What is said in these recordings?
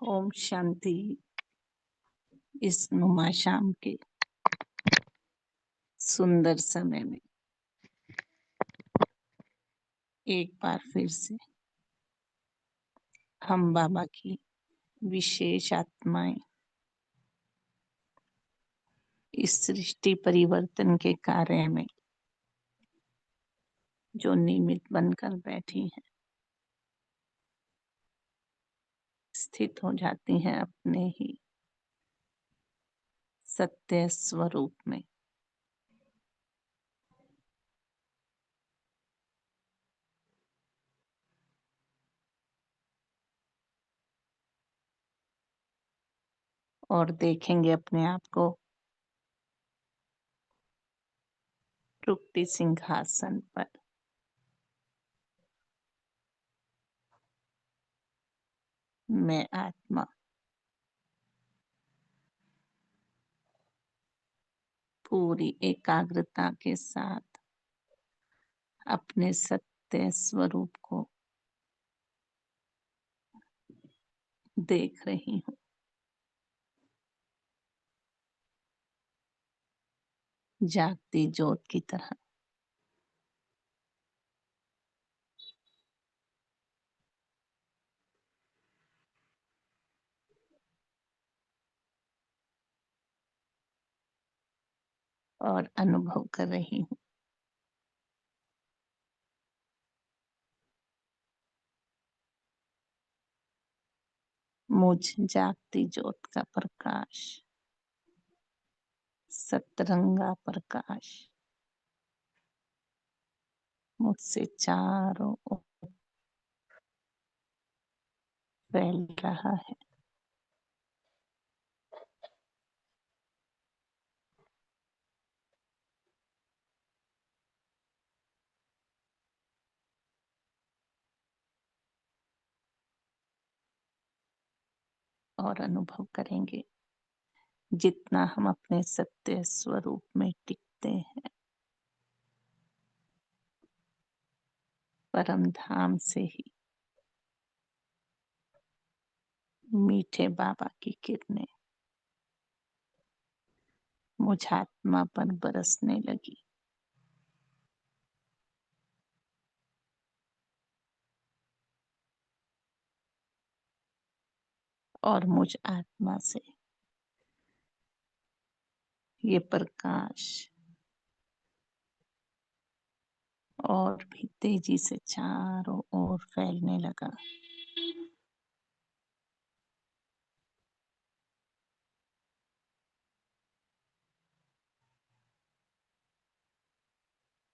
ओम शांति। इस नुमा शाम के सुंदर समय में एक बार फिर से हम बाबा की विशेष आत्माएं इस सृष्टि परिवर्तन के कार्य में जो निमित्त बनकर बैठी हैं, स्थित हो जाती हैं अपने ही सत्य स्वरूप में। और देखेंगे अपने आप को रुक्ति सिंहासन पर मैं आत्मा पूरी एकाग्रता के साथ अपने सत्य स्वरूप को देख रही हूँ। जागती ज्योत की तरह और अनुभव कर रही हूँ। मुझ जागती ज्योत का प्रकाश, सतरंगा प्रकाश मुझसे चारों ओर फैल रहा है। और अनुभव करेंगे जितना हम अपने सत्य स्वरूप में टिकते हैं, परम धाम से ही मीठे बाबा की किरणें मुझ आत्मा पर बरसने लगी। और मुझ आत्मा से ये प्रकाश और भी तेजी से चारों ओर फैलने लगा।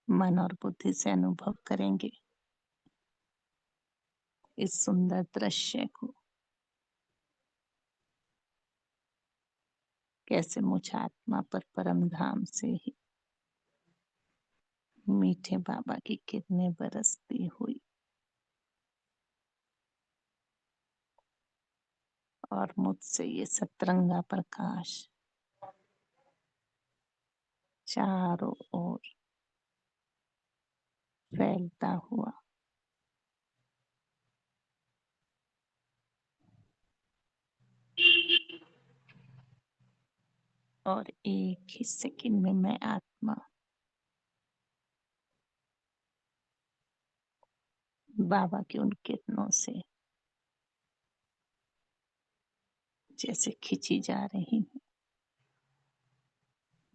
मन और बुद्धि से अनुभव करेंगे इस सुंदर दृश्य को, कैसे मुझ आत्मा पर परम धाम से ही मीठे बाबा की किरणें बरसती हुई और मुझसे ये सतरंगा प्रकाश चारों ओर फैलता हुआ और एक ही सेकंड में मैं आत्मा बाबा की उन किरणों से जैसे खींची जा रही हूँ।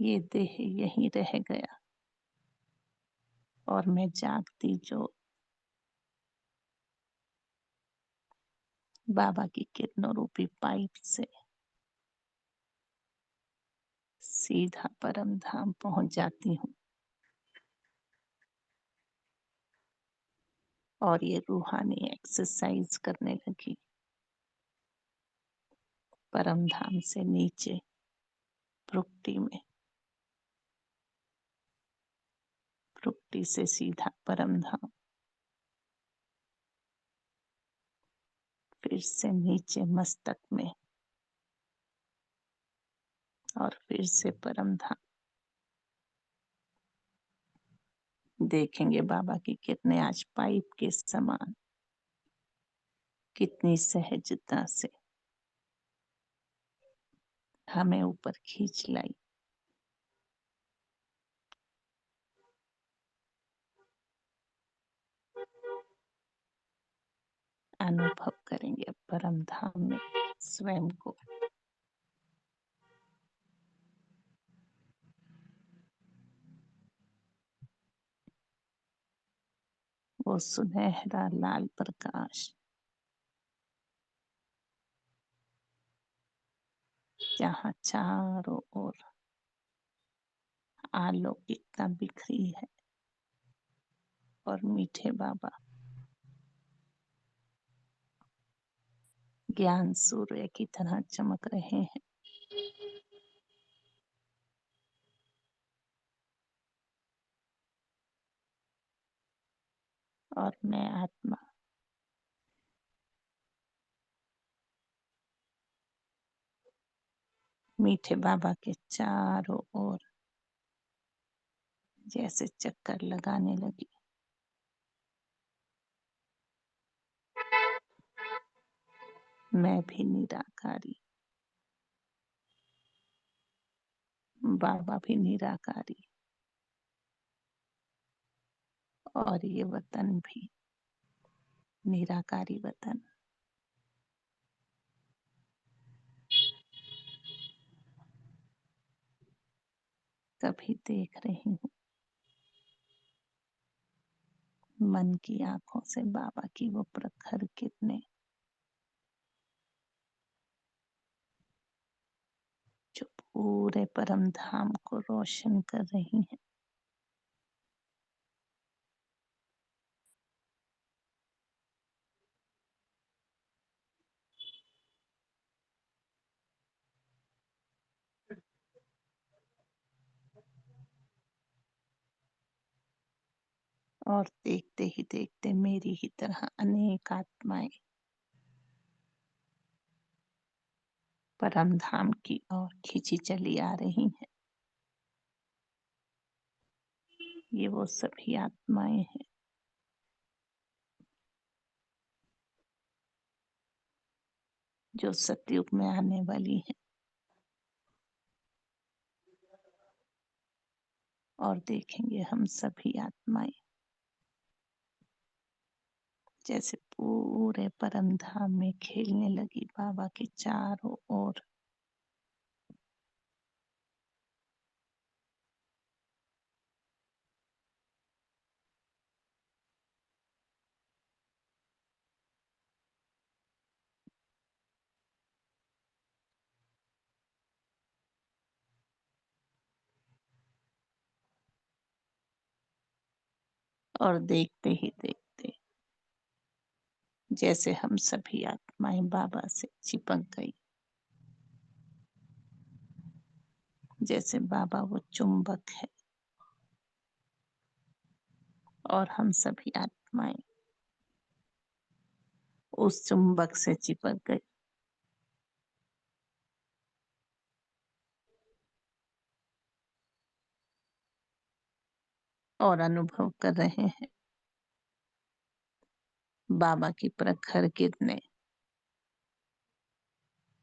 ये देह यहीं रह गया और मैं जागती जो बाबा की किरणों रूपी पाइप से सीधा परम धाम पहुंच जाती हूँ। और ये रूहानी एक्सरसाइज करने लगी, परम धाम से नीचे प्रकृति में, प्रकृति से सीधा परम धाम, फिर से नीचे मस्तक में और फिर से परम धाम। देखेंगे बाबा की किरणें आज पाइप के समान कितनी सहजता से हमें ऊपर खींच लाई। अनुभव करेंगे परम धाम में स्वयं को। वो सुनहरा लाल प्रकाश जहाँ चारों ओर आलोकिकता बिखरी है और मीठे बाबा ज्ञान सूर्य की तरह चमक रहे हैं। और मैं आत्मा मीठे बाबा के चारों ओर जैसे चक्कर लगाने लगी। मैं भी निराकारी, बाबा भी निराकारी, और ये वतन भी निराकारी वतन। कभी देख रही हूँ मन की आंखों से बाबा की वो प्रखर किरणें जो पूरे परम धाम को रोशन कर रही हैं। और देखते ही देखते मेरी ही तरह अनेक आत्माएं परम धाम की ओर खींची चली आ रही हैं। ये वो सभी आत्माएं हैं जो सतयुग में आने वाली हैं। और देखेंगे हम सभी आत्माएं जैसे पूरे परम धाम में खेलने लगी बाबा के चारों ओर। और देखते ही देखते जैसे हम सभी आत्माएं बाबा से चिपक गई, जैसे बाबा वो चुंबक है और हम सभी आत्माएं उस चुंबक से चिपक गई। और अनुभव कर रहे हैं बाबा की प्रखर किरणें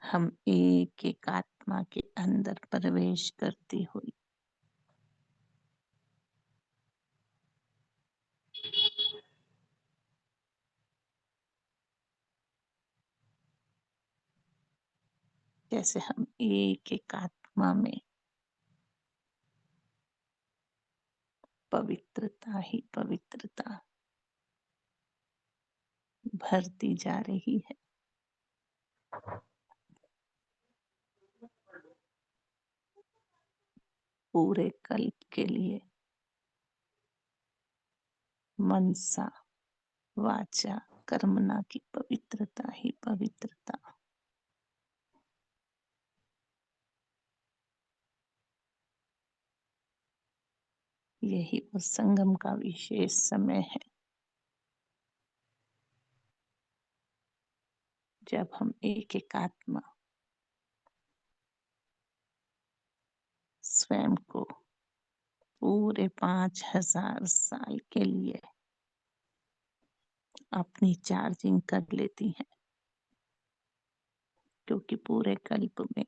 हम एक एक आत्मा के अंदर प्रवेश करती हुई जैसे हम एक एक आत्मा में पवित्रता ही पवित्रता भरती जा रही है। पूरे कल्प के लिए मनसा वाचा कर्मणा की पवित्रता ही पवित्रता। यही वो संगम का विशेष समय है जब हम एक एक आत्मा स्वयं को पूरे 5000 साल के लिए अपनी चार्जिंग कर लेती हैं। क्योंकि पूरे कल्प में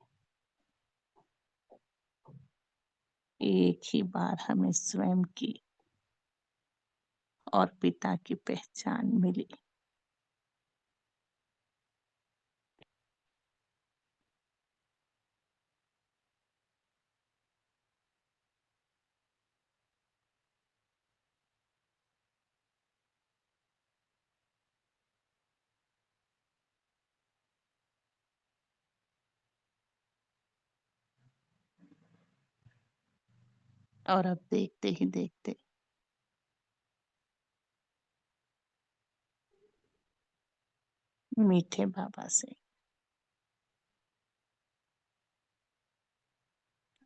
एक ही बार हमें स्वयं की और पिता की पहचान मिली। और अब देखते ही देखते मीठे बाबा से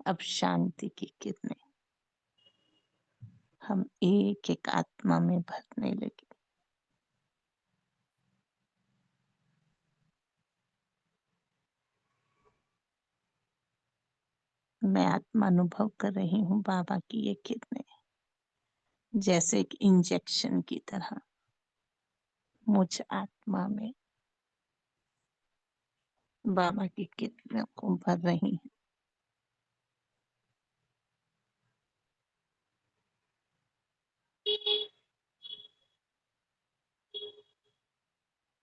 अब शांति की किरणें हम एक एक आत्मा में भरने लगे। मैं आत्मा अनुभव कर रही हूँ बाबा की ये किरणें जैसे एक इंजेक्शन की तरह मुझ आत्मा में बाबा की किरणों को भर रही हैं।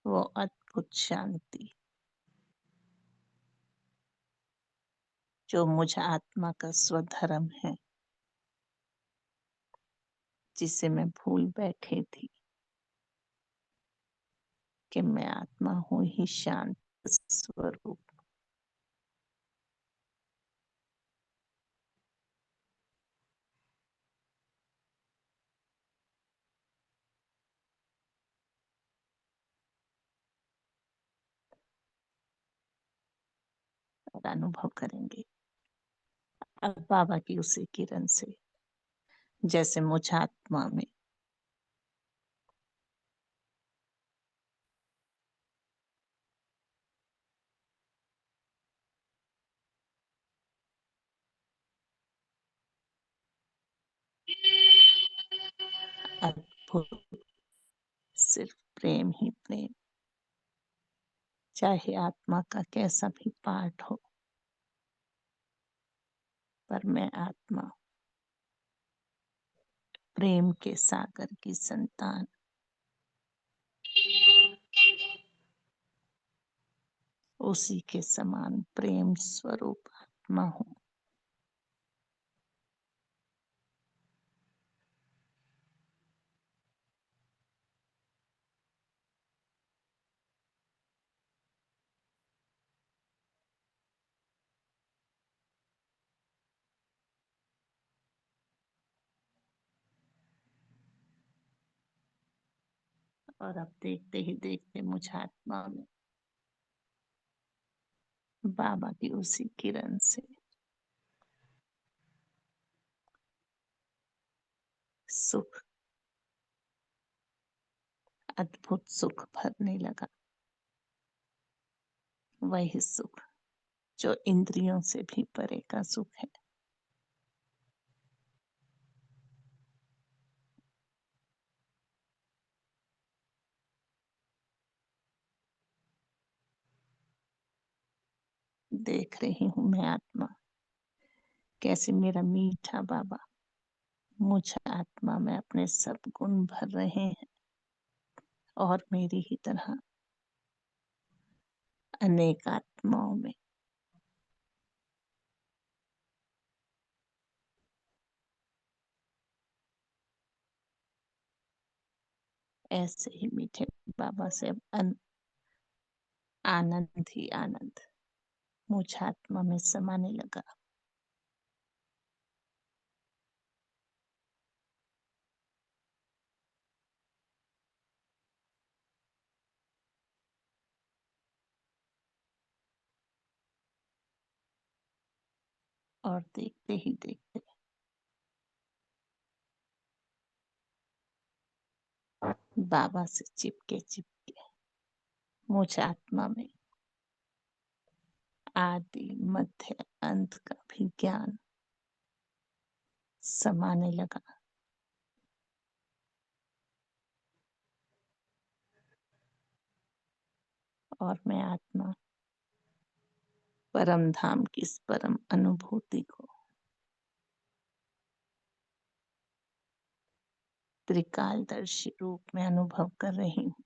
वो अद्भुत शांति जो मुझ आत्मा का स्वधर्म है, जिसे मैं भूल बैठी थी कि मैं आत्मा हूँ ही शांत स्वरूप। और अनुभव करेंगे अब बाबा की उसी किरण से जैसे मुझ आत्मा में अद्भुत सिर्फ प्रेम ही प्रेम, चाहे आत्मा का कैसा भी पार्ट हो, पर मैं आत्मा प्रेम के सागर की संतान, उसी के समान प्रेम स्वरूप आत्मा हूँ। और अब देखते ही देखते मुझ आत्मा में बाबा की उसी किरण से सुख, अद्भुत सुख भरने लगा। वही सुख जो इंद्रियों से भी परे का सुख है। देख रही हूँ मैं आत्मा कैसे मेरा मीठा बाबा मुझ आत्मा में अपने सब गुण भर रहे हैं और मेरी ही तरह अनेक आत्माओं में ऐसे ही मीठे बाबा से अब आनंद ही आनंद मुझ आत्मा में समाने लगा। और देखते ही देखते बाबा से चिपके चिपके मुझ आत्मा में आदि मध्य अंत का भी ज्ञान समाने लगा। और मैं आत्मा परम धाम की इस परम अनुभूति को त्रिकालदर्शी रूप में अनुभव कर रही हूँ।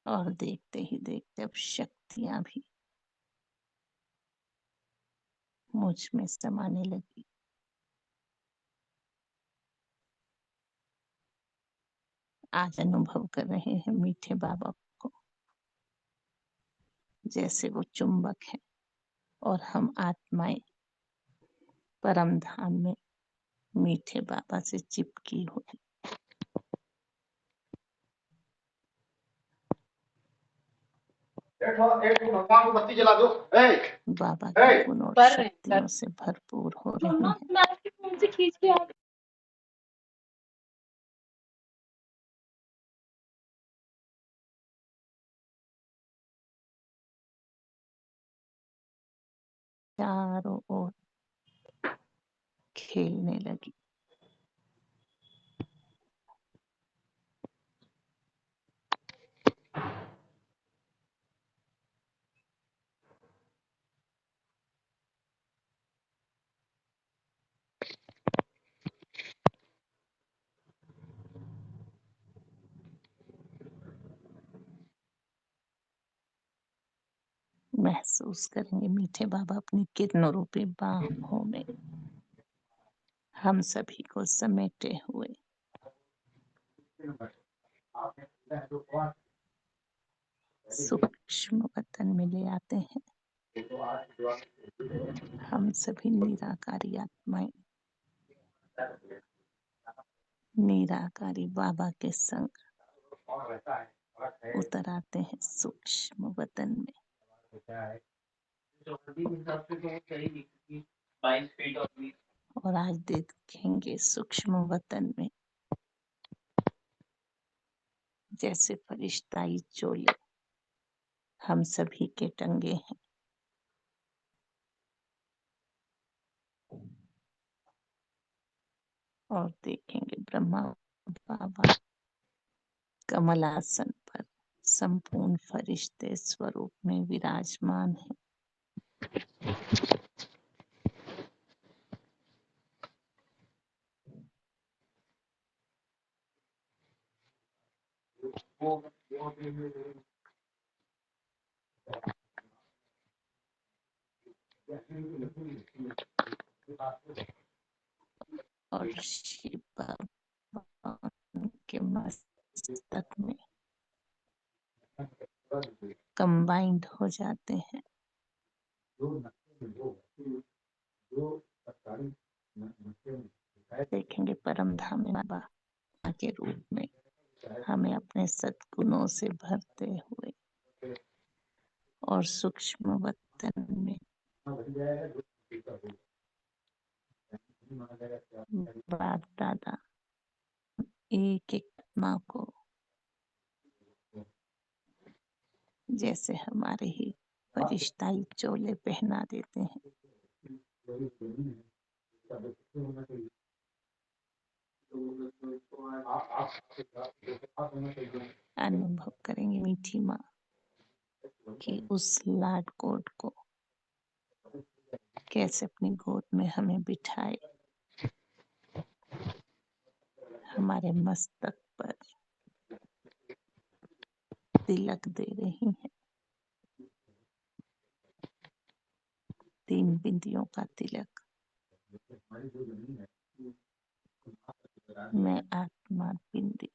और देखते ही देखते अब शक्तियां भी मुझ में समाने लगी। आज अनुभव कर रहे हैं मीठे बाबा को, जैसे वो चुंबक है और हम आत्माएं परम धाम में मीठे बाबा से चिपकी हुई। भगवान को बत्ती जला दो। बाबा के गुण और शक्तियों से भरपूर हो रही है। चारों ओर खेलने लगी। महसूस करेंगे मीठे बाबा अपनी किरणों रूपी बाहों में हम सभी को समेटे हुए सूक्ष्म वतन में ले आते हैं। हम सभी निराकारी आत्माएं निराकारी बाबा के संग उतर आते हैं सूक्ष्म वतन में। और आज देखेंगे सूक्ष्म वतन में जैसे फरिश्ताई चोले हम सभी के टंगे हैं। और देखेंगे ब्रह्मा बाबा कमलासन पर संपूर्ण फरिश्ते स्वरूप में विराजमान है। और शिव बाबा के मस्तक में कंबाइंड हो जाते हैं। देखेंगे परम धाम बाबा के रूप में हमें अपने सद्गुणों से भरते हुए और सूक्ष्म वतन में बाप दादा एक एक आत्मा को जैसे हमारे ही फरिश्ताई चोले पहना देते हैं। अनुभव करेंगे मीठी माँ की उस लाड कोट को कैसे अपनी गोद में हमें बिठाए हमारे मस्तक पर तिलक दे रही हैं। 3 बिंदियों का तिलक। मैं आत्मा बिंदी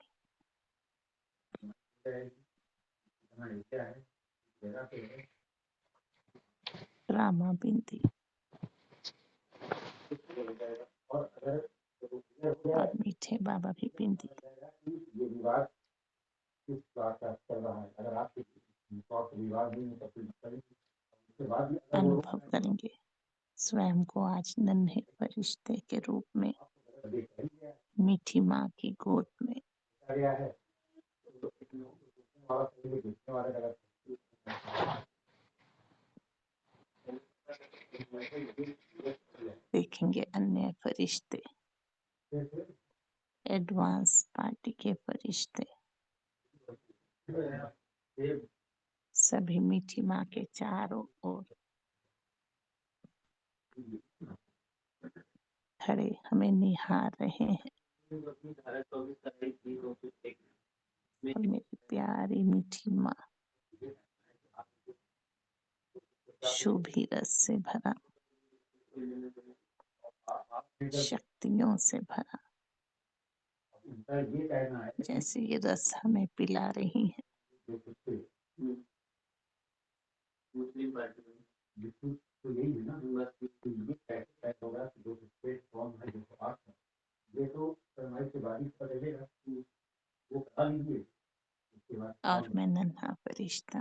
रामा बिंदी और मीठे बाबा भी बिंदी। अनुभव करेंगे स्वयं को आज नन्हे फरिश्ते के रूप में मीठी माँ की गोद में। देखेंगे अन्य फरिश्ते एडवांस पार्टी के फरिश्ते सभी मीठी माँ के चारों ओर खड़े हमें निहार रहे हैं। और मेरी प्यारी मीठी माँ शुभी रस से भरा, शक्तियों से भरा, जैसे ये रस हमें पिला रही है। और मैं नन्हा फरिश्ता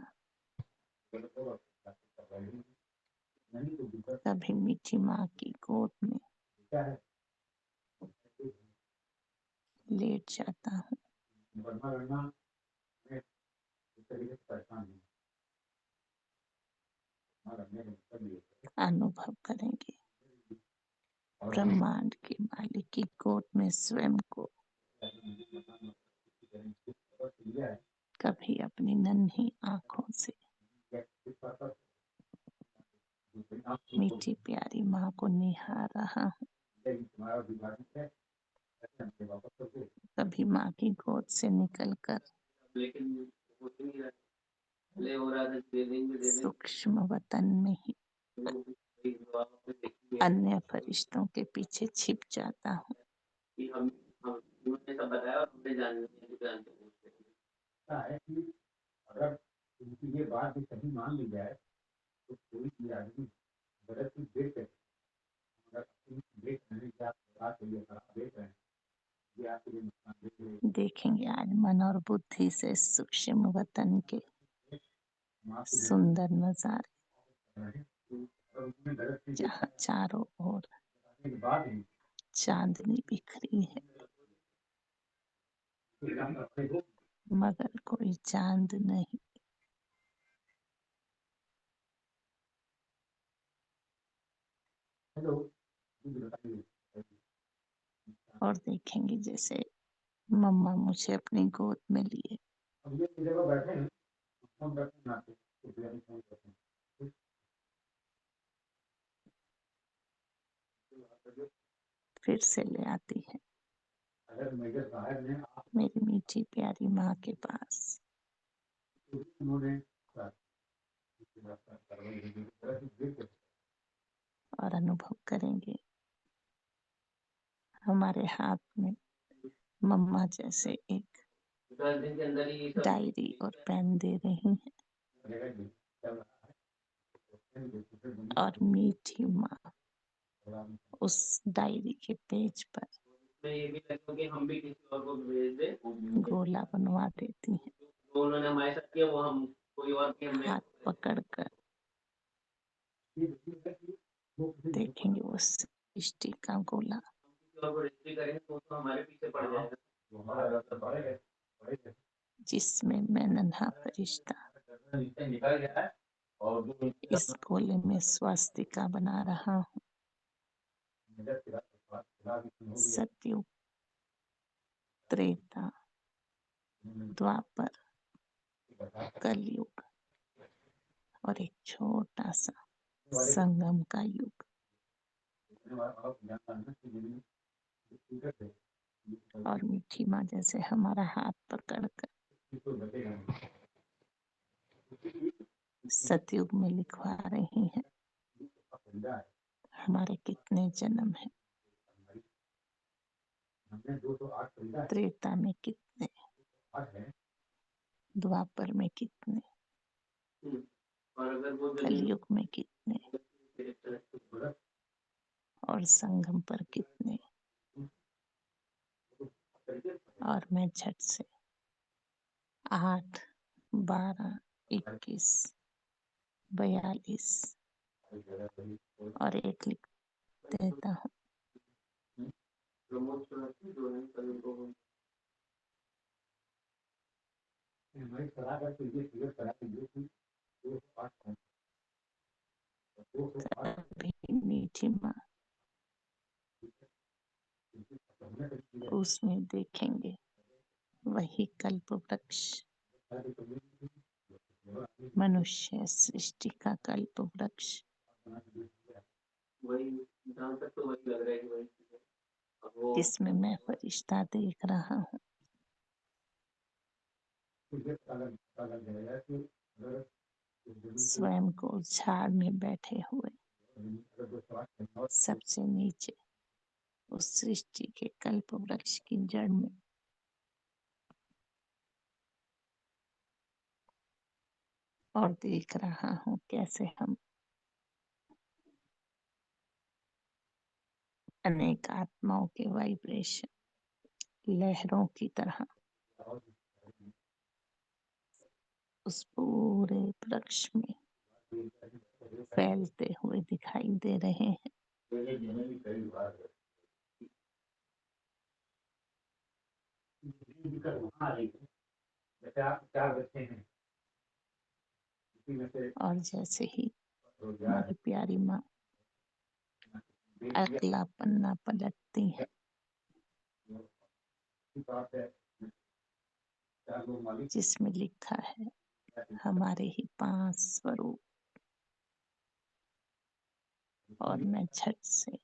कभी मीठी माँ की गोद में लेट जाता हूँ। अनुभव करेंगे ब्रह्मांड के मालिक की गोद में स्वयं को, कभी अपनी नन्ही आंखों से मीठी प्यारी माँ को निहार रहा हूँ। कभी माँ की गोद से निकलकर सूक्ष्म वतन में ही अन्य फरिश्तों के पीछे छिप जाता हूँ। देखेंगे आज मन और बुद्धि से सूक्ष्म वतन के सुंदर नजारे, जहाँ चारों ओर चांदनी बिखरी है मगर कोई चांद नहीं। और देखेंगे जैसे मम्मा मुझे अपनी गोद में लिए फिर से ले आती है मेरी मीठी प्यारी माँ के पास। और अनुभव करेंगे हमारे हाथ में मम्मा जैसे एक डायरी और पेन दे रही हैं। और मीठी माँ उस डायरी के पेज पर गोला बनवा देती हैं। उन्होंने हमारे साथ किया वो हम कोई और हाथ पकड़कर देखेंगे वो सृष्टि का गोला, जिसमें मैं नन्हा फरिश्ता इस गोले में स्वास्तिका बना रहा हूँ। सतयुग, त्रेता, द्वापर, कलयुग और एक छोटा सा संगम का युग। और मीठी माँ जैसे हमारा हाथ पकड़कर सतयुग में लिखवा रही हैं हमारे कितने जन्म हैं, त्रेता में कितने, द्वापर में कितने, कलयुग में कितने और संगम पर कितने। और मैं झट से 8, 12, 21, 42 और 1 लिख देता हूँ। तभी मीठी माँ उसमें देखेंगे वही कल्प वृक्ष, मनुष्य सृष्टि का कल्प वृक्ष। जिसमें मैं फरिश्ता देख रहा हूँ, स्वयं को झाड़ में बैठे हुए सबसे नीचे उस सृष्टि के कल्प वृक्ष की जड़ में, और देख रहा हूँ कैसे हम अनेक आत्माओं के वाइब्रेशन लहरों की तरह उस पूरे वृक्ष में फैलते हुए दिखाई दे रहे हैं। और जैसे ही हमारी प्यारी माँ अगला पन्ना पलटती है, जिसमें लिखा है हमारे ही 5 स्वरूप, और मैं झट से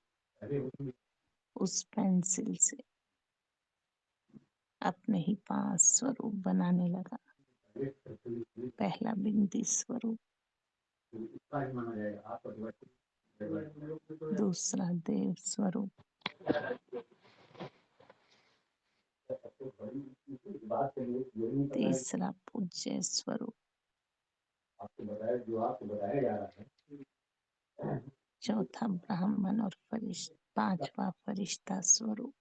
उस पेंसिल से अपने ही 5 स्वरूप बनाने लगा। पहला बिंदी स्वरूप, दूसरा देव स्वरूप, तीसरा पूज्य स्वरूप, चौथा ब्राह्मण और पांचवा फरिश्ता स्वरूप,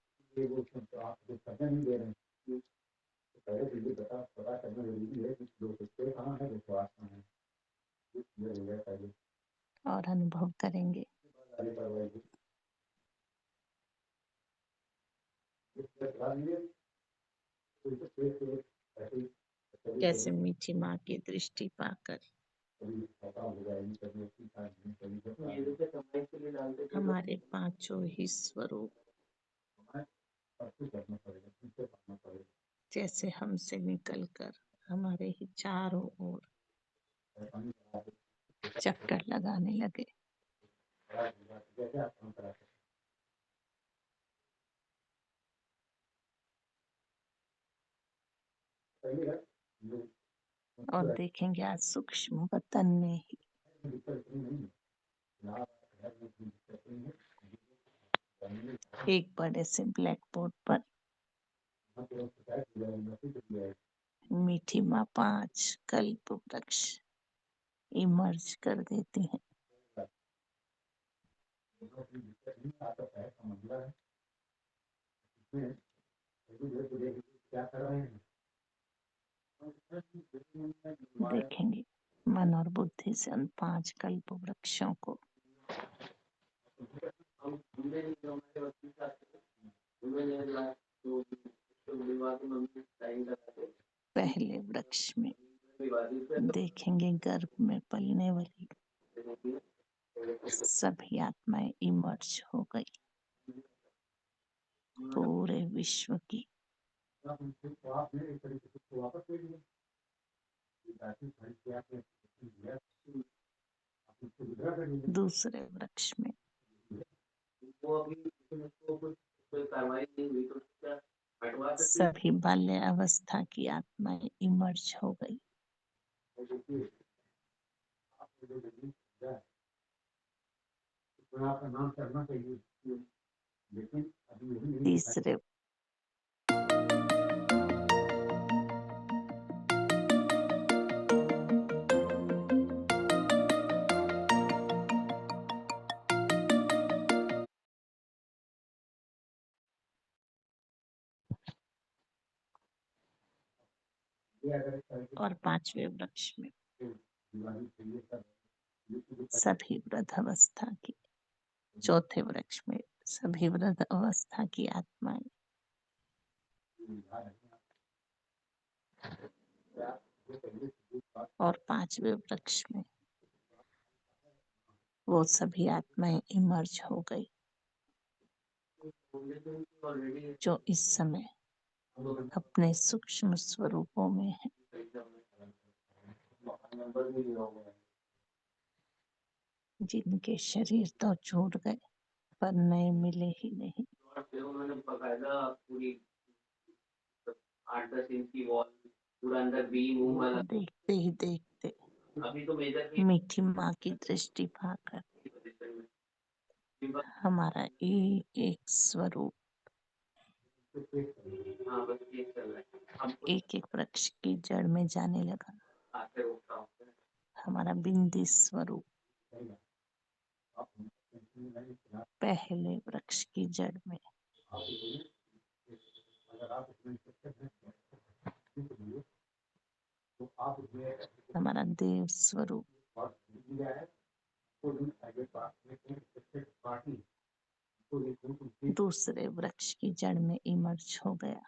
और अनुभव करेंगे कैसे मीठी माँ की दृष्टि पाकर हमारे पांचों ही स्वरूप जैसे हमसे निकलकर हमारे ही चारों ओर चक्कर लगाने लगे। और देखेंगे आज सूक्ष्म वतन में ही एक बड़े से ब्लैक बोर्ड पर मीठी माँ 5 कल्प वृक्ष इमर्ज कर देती हैं। देखेंगे मन और बुद्धि से उन 5 कल्प वृक्षों को पहले वृक्ष में देखेंगे गर्भ में पलने वाली सभी आत्माएं इमर्ज हो गई पूरे विश्व की। दूसरे वृक्ष में सभी बाल्य अवस्था की आत्माएं इमर्ज हो गई। तीसरे और 5वें वृक्ष में सभी वृद्ध अवस्था की। चौथे वृक्ष में सभी वृद्ध अवस्था की आत्माएं। और 5वें वृक्ष में वो सभी आत्माएं इमर्ज हो गई जो इस समय अपने सूक्ष्म स्वरूपों में है। जिनके शरीर तो छूट गए पर नए मिले ही नहीं। और फिर उन्होंने बकायदा पूरी 8-10 इंच की वॉल, पूरा अंदर बीम वाला। देखते ही देखते अभी तो मेजर मीठी माँ की दृष्टि पाकर हमारा एक एक स्वरूप हाँ बस ये चल रहा है। एक एक वृक्ष की जड़ में जाने लगा। आके रोकता हूँ। हमारा बिंदी स्वरूप पहले वृक्ष की जड़ में, हमारा देव स्वरूप दूसरे वृक्ष की जड़ में इमर्ज हो गया।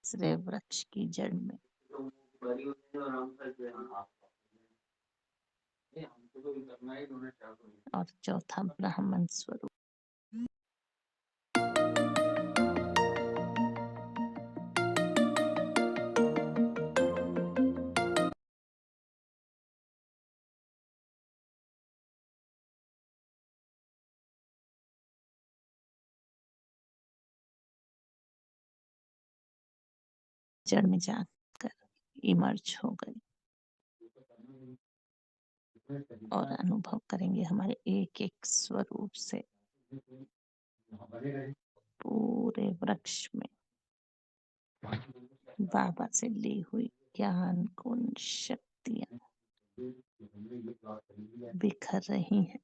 तीसरे वृक्ष की जड़ में और चौथा ब्राह्मण स्वरूप। जड़ में जाकर इमर्ज हो गए और अनुभव करेंगे हमारे एक एक स्वरूप से पूरे वृक्ष में बाबा से ली हुई ज्ञान गुण शक्तियां बिखर रही हैं।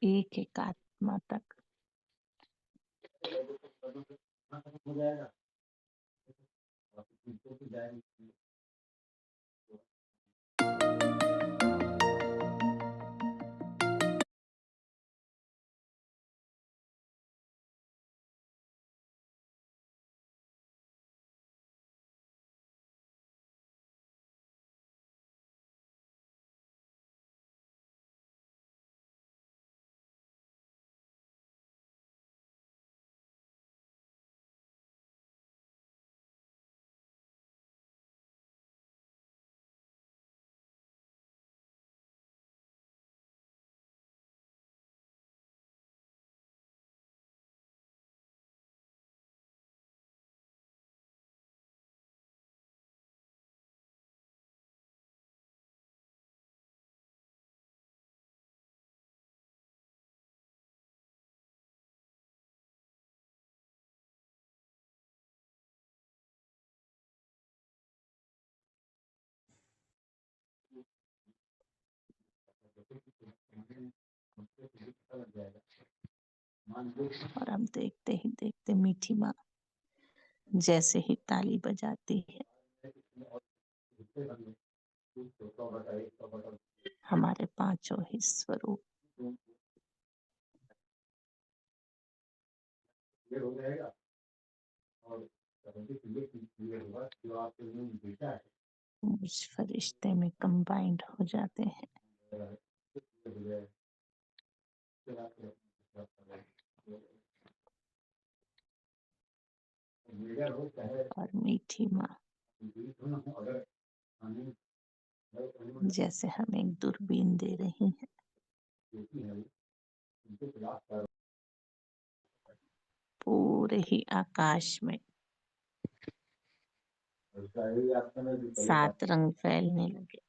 एक एक आत्मा तक और हम देखते ही देखते मीठी माँ जैसे ही ताली बजाती है हमारे पांचों ही स्वरूप उस फरिश्ते में कंबाइंड हो जाते हैं। और मीठी माँ जैसे हमें एक दूरबीन दे रही है, पूरे ही आकाश में 7 रंग फैलने लगे।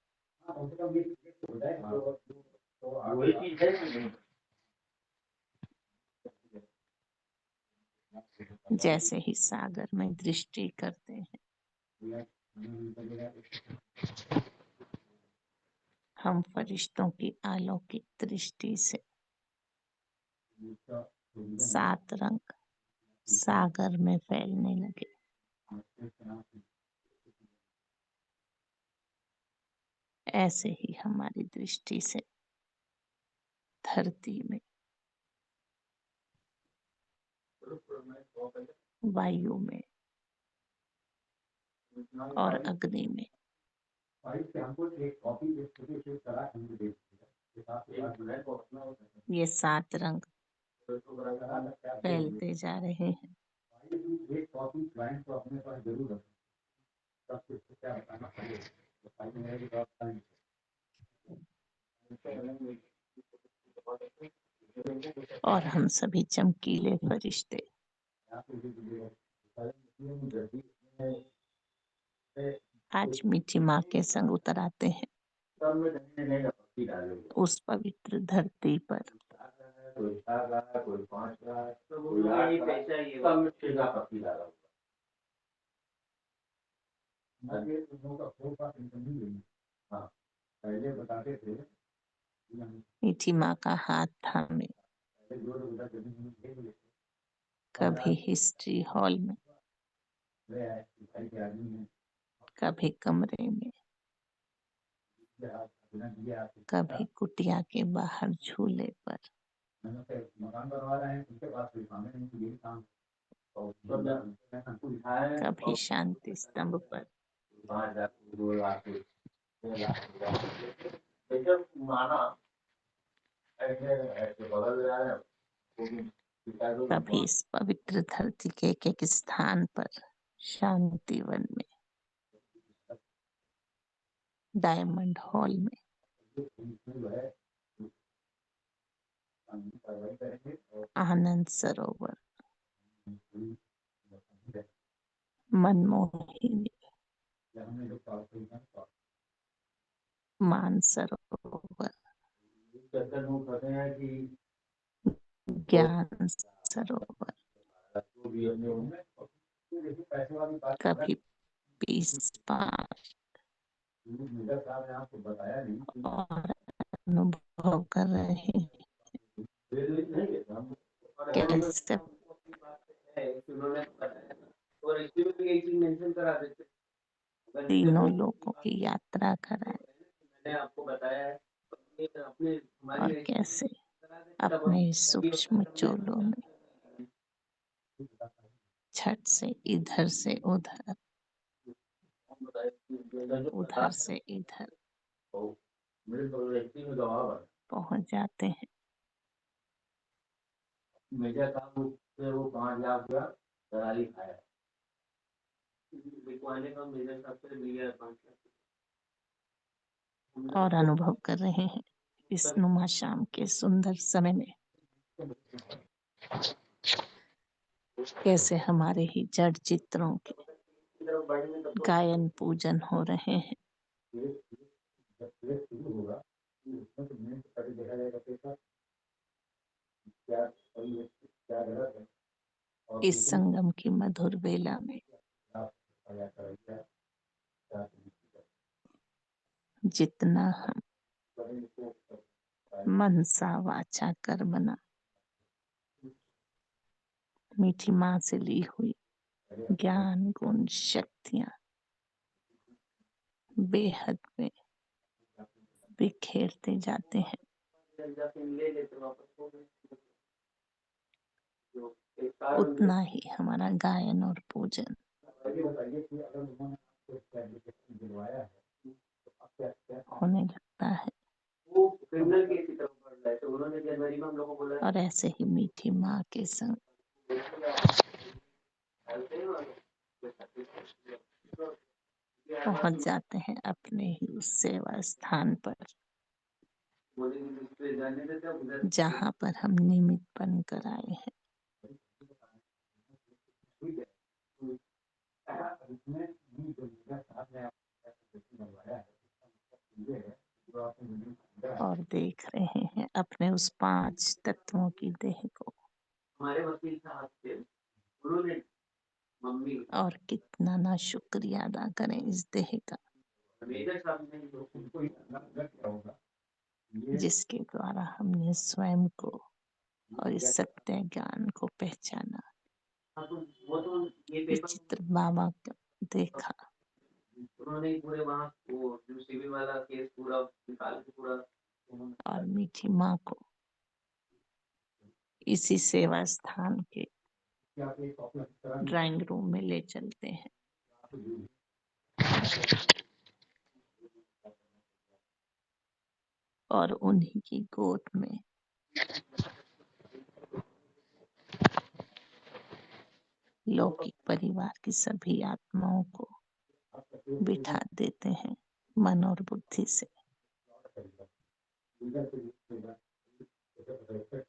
जैसे ही सागर में दृष्टि करते हैं हम फरिश्तों की अलौकिक दृष्टि से 7 रंग सागर में फैलने लगे। ऐसे ही हमारी दृष्टि से धरती में, वायु में और अग्नि में ये 7 रंग फैलते जा रहे हैं। और हम सभी चमकीले फरिश्ते आज मीठी माँ के संग उतर आते हैं उस पवित्र धरती पर। मीठी माँ का हाथ थामे कभी हिस्ट्री हॉल में, कभी कमरे में, कभी कुटिया के बाहर झूले पर, कभी शांति स्तंभ पर, कभी इस पवित्र धरती के एक स्थान पर, शांतिवन में, डायमंड हॉल में, आनंद सरोवर, मनमोहिनी, मानसरोवर, ज्ञान सरोवर, कभी पीस पार्क और अनुभव कर रहे हैं कैसे तीनों लोगों की यात्रा कराए और कैसे अपने सूक्ष्म चोलों में छठ से इधर से उधर, उधर से इधर पहुंच जाते हैं। और अनुभव कर रहे हैं इस नुमा शाम के सुंदर समय में कैसे हमारे ही जड़ चित्रों के गायन पूजन हो रहे हैं। इस संगम की मधुर बेला में जितना हम मनसा वाचा कर्मणा मीठी माँ से ली हुई ज्ञान गुण शक्तियां बेहद में बिखेरते जाते हैं। उतना ही हमारा गायन और पूजन होने लगता है। और ऐसे ही मीठी माँ के संग पहुंच जाते हैं अपने ही उस सेवा स्थान पर जहाँ पर हम निमित्त बनकर आए हैं। और देख रहे हैं अपने उस 5 तत्वों की देह को और कितना ना शुक्रिया अदा करें इस देह का जिसके द्वारा हमने स्वयं को और इस सत्य ज्ञान को पहचाना, विचित्र बाबा को देखा और मीठी माँ को इसी सेवा स्थान के ड्राइंग रूम में ले चलते हैं। और उन्हीं की गोद में लौकिक परिवार की सभी आत्माओं को बिठा देते हैं मन और बुद्धि से।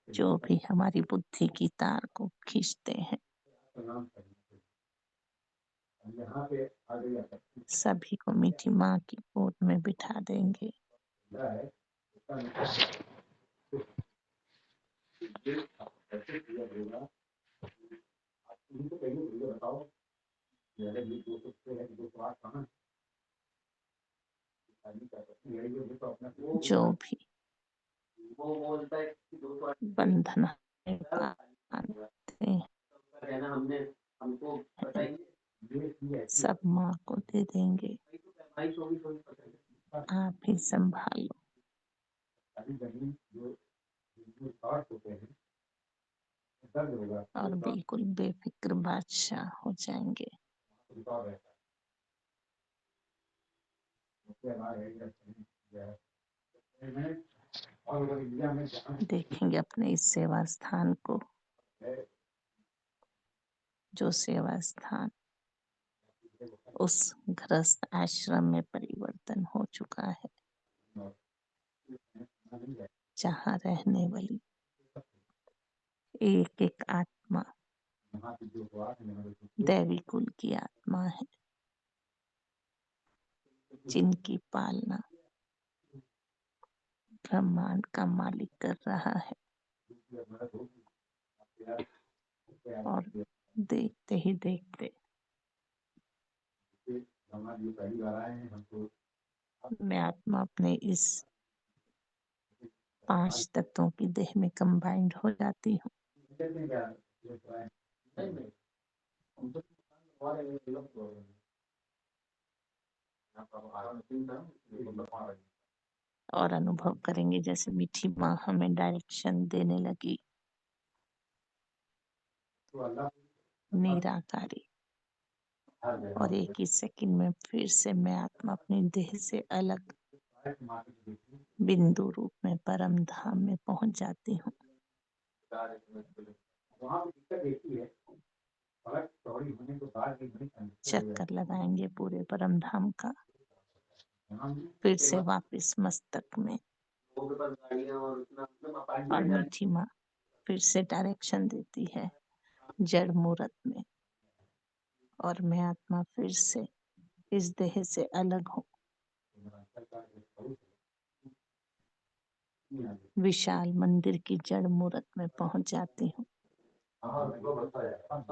जो भी हमारी बुद्धि की तार को खींचते हैं सभी को मीठी माँ की गोद में बिठा देंगे। जो भी वो बोलता है कि 208 बंधन हमें बांधते हैं कहना हमको पता ही नहीं। सब माँ को दे देंगे। भाई तो भी थोड़ी पता है। आप ही संभालो। और बिल्कुल बेफिक्र बादशाह हो जाएंगे। देखेंगे अपने इस सेवा स्थान को, जो सेवा स्थान उस गृहस्थ आश्रम में परिवर्तन हो चुका है, जहाँ रहने वाली एक एक आत्मा दैवी कुल की आत्मा है, जिनकी पालना ब्रह्मांड का मालिक कर रहा है। और देखते ही देखते मैं आत्मा अपने इस 5 तत्वों की देह में कंबाइंड हो जाती हूँ। और अनुभव करेंगे जैसे मीठी माँ हमें डायरेक्शन देने लगी। निराकारी। और एक ही सेकंड में फिर से मैं आत्मा अपनी देह से अलग बिंदु रूप में परम धाम में पहुंच जाती हूँ। चक्कर लगाएंगे पूरे परम धाम का, फिर से वापस मस्तक में। और मीठी माँ फिर से डायरेक्शन देती है जड़ मूर्त में, और मैं आत्मा फिर से इस देह से अलग हूँ। विशाल मंदिर की जड़ मूर्त में पहुंच जाती हूँ,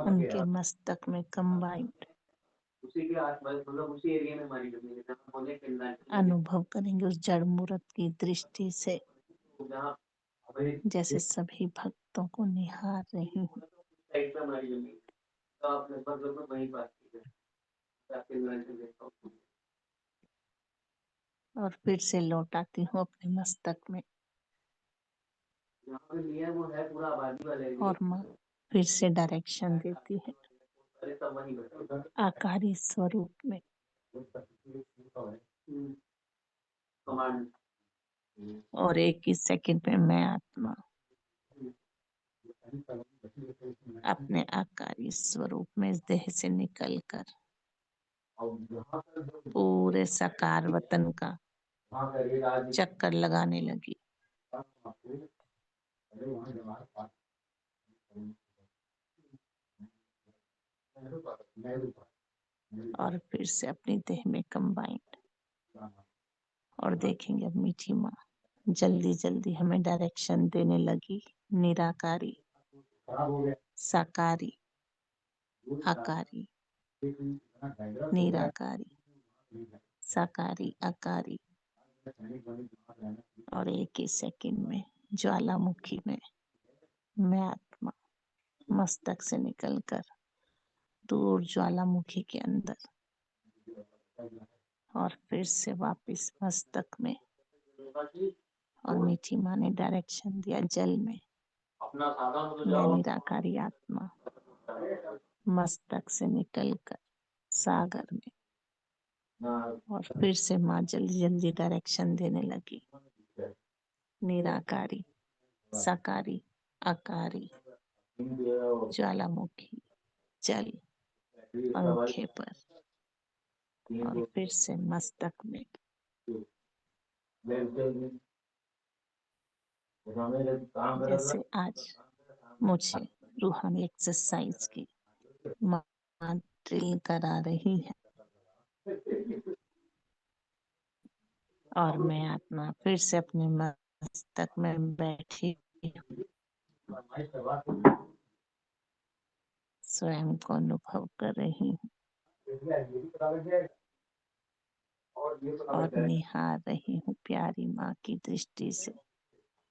उनके मस्तक में कंबाइंड। उसी के आसपास मतलब उसी एरिया में हमारी जमीन है, जहाँ बोले फिनलैंड अनुभव करेंगे उस जड़ मूर्त की दृष्टि से, जहाँ जैसे सभी भक्तों को निहार रही हूँ। साइड पे हमारी जमीन, तो आप लगभग वहीं पास कीजिए, फिनलैंड से देखता हूँ। और फिर से लौट आती हूँ अपने मस्तक में। यहाँ पे लिया वो है पूरा आबादी वाला एरिया। और माँ फिर से डायरेक्शन देती है अरे सब वहीं बैठे आकारी स्वरूप में। कमांड। और एक ही सेकंड में मैं आत्मा अपने आकारी स्वरूप में इस देह से निकलकर पूरे साकार वतन का चक्कर लगाने लगी। और फिर से अपनी देह में कंबाइंड। और देखेंगे अब मीठी माँ जल्दी जल्दी हमें डायरेक्शन देने लगी। निराकारी, साकारी, आकारी, निराकारी, साकारी, आकारी। और एक ही सेकंड में ज्वालामुखी में मैं आत्मा मस्तक से निकलकर दूर ज्वालामुखी के अंदर, और फिर से वापस मस्तक में। और मीठी माँ ने डायरेक्शन दिया जल में। अपना साधन तो मैं जाओ। निराकारी आत्मा मस्तक से निकलकर सागर में। और फिर से माँ जल्दी जल्दी डायरेक्शन देने लगी। निराकारी, सकारी, अकारी, ज्वालामुखी, जल, पंखे पर और फिर से मस्तक में। जैसे आज मुझे रूहानी एक्सरसाइज की माँ ड्रिल करा रही है और मैं आत्मा फिर से अपने मस्तक में बैठी स्वयं को अनुभव कर रही हूँ और निहार रही हूँ प्यारी माँ की दृष्टि से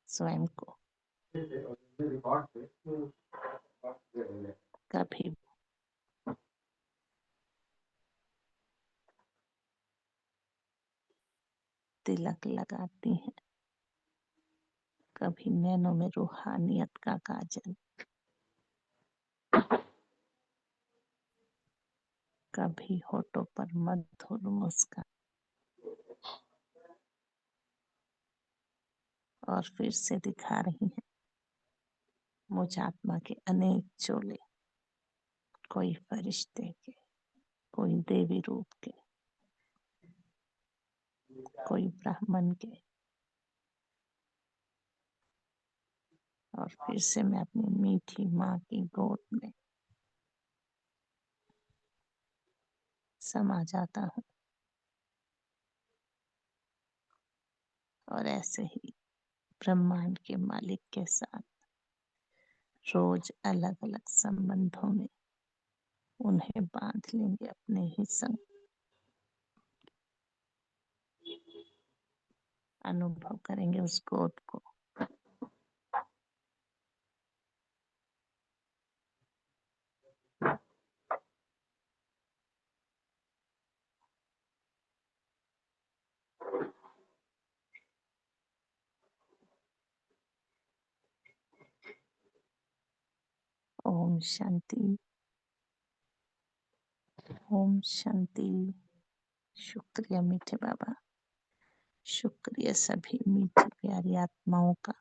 स्वयं को। कभी तिलक लगाती है, कभी नैनों में रूहानियत का काजल, कभी होठों पर मधुर मुस्कान और फिर से दिखा रही है मुझ आत्मा के अनेक चोले, कोई फरिश्ते के, कोई देवी रूप के, कोई ब्राह्मण के। और फिर से मैं अपनी मीठी माँ की गोद में समा जाता हूँ और ऐसे ही ब्रह्मांड के मालिक के साथ रोज अलग अलग संबंधों में उन्हें बांध लेंगे अपने ही संग। अनुभव करेंगे उस गोद को। ओम शांति, ओम शांति। शुक्रिया मीठे बाबा, शुक्रिया सभी मीठी प्यारी आत्माओं का।